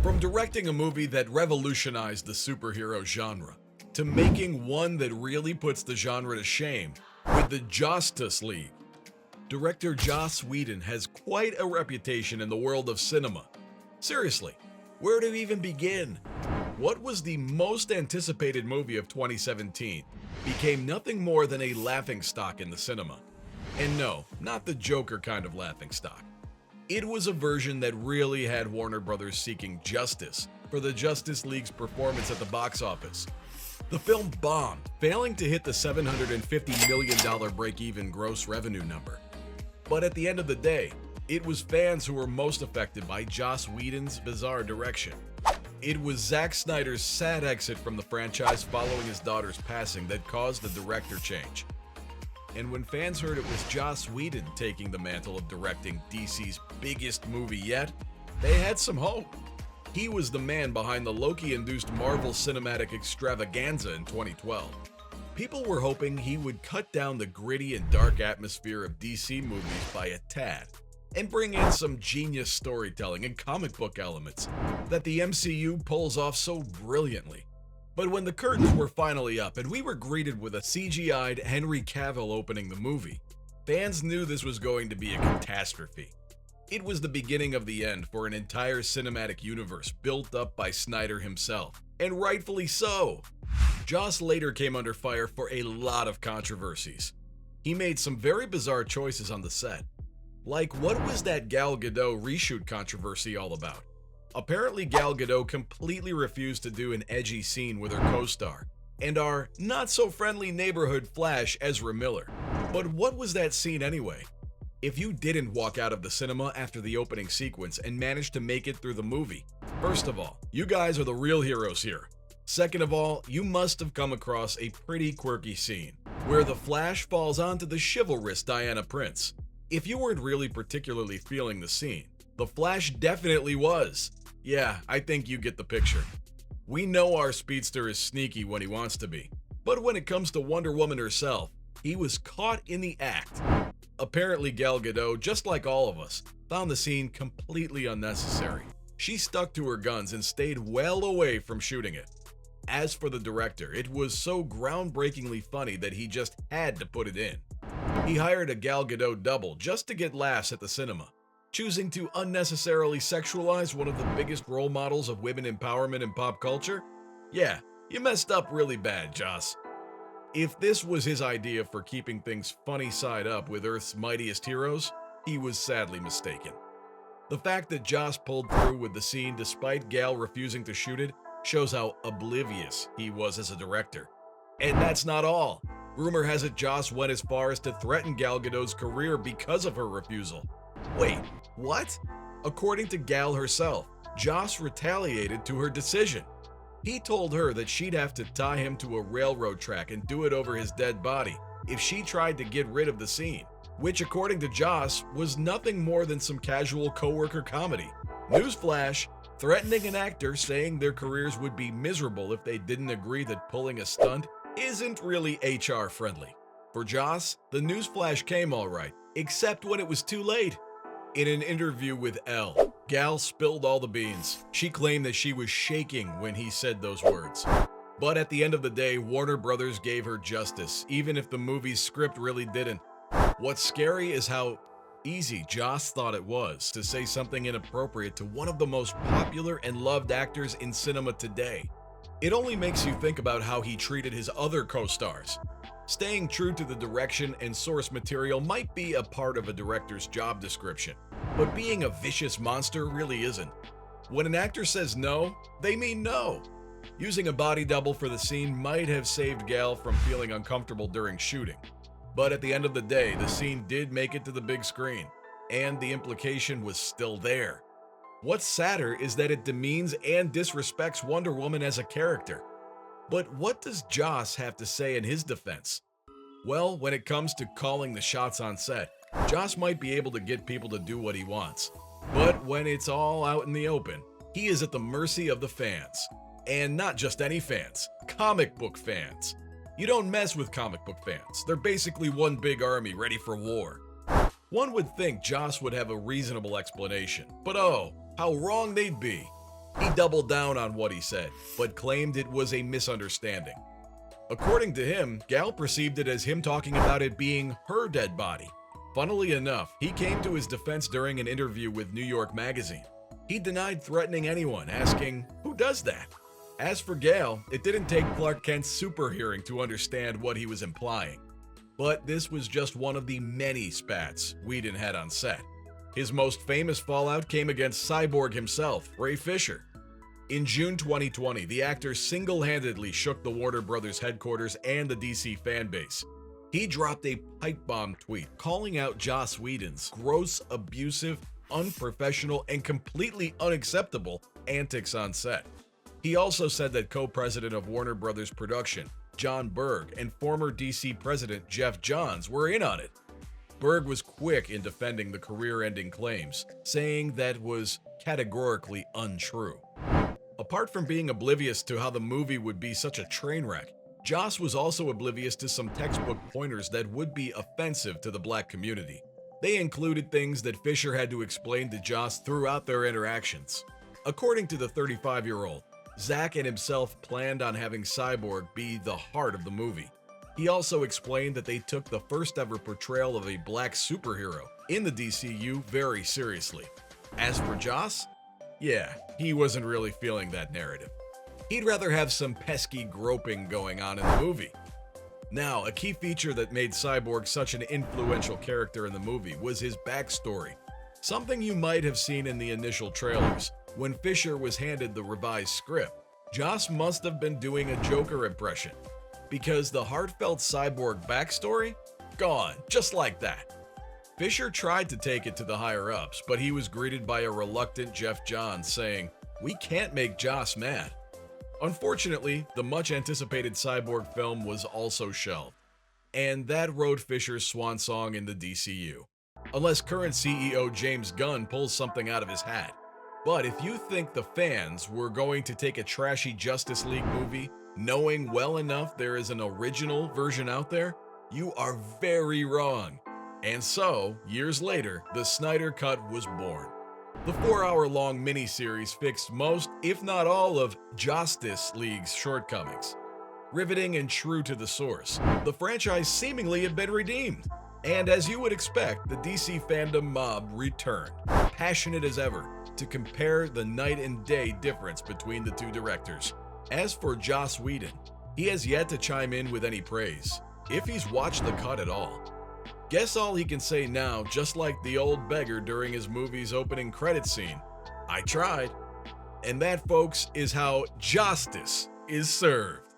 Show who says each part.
Speaker 1: From directing a movie that revolutionized the superhero genre, to making one that really puts the genre to shame with the Justice League, director Joss Whedon has quite a reputation in the world of cinema. Seriously, where to even begin? What was the most anticipated movie of 2017 became nothing more than a laughingstock in the cinema. And no, not the Joker kind of laughingstock. It was a version that really had Warner Brothers seeking justice for the Justice League's performance at the box office. The film bombed, failing to hit the $750 million break-even gross revenue number. But at the end of the day, it was fans who were most affected by Joss Whedon's bizarre direction. It was Zack Snyder's sad exit from the franchise following his daughter's passing that caused the director change. And when fans heard it was Joss Whedon taking the mantle of directing DC's biggest movie yet, they had some hope. He was the man behind the Loki-induced Marvel Cinematic Extravaganza in 2012. People were hoping he would cut down the gritty and dark atmosphere of DC movies by a tad, and bring in some genius storytelling and comic book elements that the MCU pulls off so brilliantly. But when the curtains were finally up and we were greeted with a CGI'd Henry Cavill opening the movie, fans knew this was going to be a catastrophe. It was the beginning of the end for an entire cinematic universe built up by Snyder himself, and rightfully so. Joss later came under fire for a lot of controversies. He made some very bizarre choices on the set. Like, what was that Gal Gadot reshoot controversy all about? Apparently, Gal Gadot completely refused to do an edgy scene with her co-star, and our not-so-friendly neighborhood Flash, Ezra Miller. But what was that scene anyway? If you didn't walk out of the cinema after the opening sequence and managed to make it through the movie, first of all, you guys are the real heroes here. Second of all, you must have come across a pretty quirky scene, where the Flash falls onto the chivalrous Diana Prince. If you weren't really particularly feeling the scene, the Flash definitely was. Yeah, I think you get the picture. We know our speedster is sneaky when he wants to be, but when it comes to Wonder Woman herself, he was caught in the act. Apparently Gal Gadot, just like all of us, found the scene completely unnecessary. She stuck to her guns and stayed well away from shooting it. As for the director, it was so groundbreakingly funny that he just had to put it in. He hired a Gal Gadot double just to get laughs at the cinema, choosing to unnecessarily sexualize one of the biggest role models of women empowerment in pop culture? Yeah, you messed up really bad, Joss. If this was his idea for keeping things funny side up with Earth's mightiest heroes, he was sadly mistaken. The fact that Joss pulled through with the scene despite Gal refusing to shoot it shows how oblivious he was as a director. And that's not all. Rumor has it Joss went as far as to threaten Gal Gadot's career because of her refusal. Wait, what? According to Gal herself, Joss retaliated to her decision. He told her that she'd have to tie him to a railroad track and do it over his dead body if she tried to get rid of the scene, which according to Joss was nothing more than some casual coworker comedy. Newsflash, threatening an actor saying their careers would be miserable if they didn't agree that pulling a stunt isn't really HR friendly. For Joss, the newsflash came all right, except when it was too late. In an interview with Elle, Gal spilled all the beans. She claimed that she was shaking when he said those words. But at the end of the day, Warner Brothers gave her justice, even if the movie's script really didn't. What's scary is how easy Joss thought it was to say something inappropriate to one of the most popular and loved actors in cinema today. It only makes you think about how he treated his other co-stars. Staying true to the direction and source material might be a part of a director's job description, but being a vicious monster really isn't. When an actor says no, they mean no. Using a body double for the scene might have saved Gal from feeling uncomfortable during shooting. But at the end of the day, the scene did make it to the big screen, and the implication was still there. What's sadder is that it demeans and disrespects Wonder Woman as a character. But what does Joss have to say in his defense? Well, when it comes to calling the shots on set, Joss might be able to get people to do what he wants. But when it's all out in the open, he is at the mercy of the fans. And not just any fans, comic book fans. You don't mess with comic book fans. They're basically one big army ready for war. One would think Joss would have a reasonable explanation, but oh, how wrong they'd be. He doubled down on what he said, but claimed it was a misunderstanding. According to him, Gal perceived it as him talking about it being her dead body. Funnily enough, he came to his defense during an interview with New York Magazine. He denied threatening anyone, asking, "Who does that?" As for Gal, it didn't take Clark Kent's super hearing to understand what he was implying. But this was just one of the many spats Whedon had on set. His most famous fallout came against Cyborg himself, Ray Fisher. In June 2020, the actor single-handedly shook the Warner Brothers headquarters and the DC fanbase. He dropped a pipe bomb tweet calling out Joss Whedon's gross, abusive, unprofessional, and completely unacceptable antics on set. He also said that co-president of Warner Brothers Production, John Berg, and former DC president Jeff Johns were in on it. Berg was quick in defending the career-ending claims, saying that was categorically untrue. Apart from being oblivious to how the movie would be such a train wreck, Joss was also oblivious to some textbook pointers that would be offensive to the black community. They included things that Fisher had to explain to Joss throughout their interactions. According to the 35-year-old, Zack and himself planned on having Cyborg be the heart of the movie. He also explained that they took the first ever portrayal of a black superhero in the DCU very seriously. As for Joss, yeah, he wasn't really feeling that narrative. He'd rather have some pesky groping going on in the movie. Now, a key feature that made Cyborg such an influential character in the movie was his backstory. Something you might have seen in the initial trailers. When Fisher was handed the revised script, Joss must have been doing a Joker impression, because the heartfelt Cyborg backstory? Gone, just like that. Fisher tried to take it to the higher-ups, but he was greeted by a reluctant Jeff Johns saying, "We can't make Joss mad." Unfortunately, the much-anticipated Cyborg film was also shelved, and that rode Fisher's swan song in the DCU. Unless current CEO James Gunn pulls something out of his hat. But if you think the fans were going to take a trashy Justice League movie, knowing well enough there is an original version out there, you are very wrong. And so, years later, the Snyder Cut was born. The 4-hour-long miniseries fixed most, if not all, of Justice League's shortcomings. Riveting and true to the source, the franchise seemingly had been redeemed. And as you would expect, the DC fandom mob returned, passionate as ever, to compare the night and day difference between the two directors. As for Joss Whedon, he has yet to chime in with any praise, if he's watched the cut at all. Guess all he can say now, just like the old beggar during his movie's opening credits scene, "I tried." And that, folks, is how justice is served.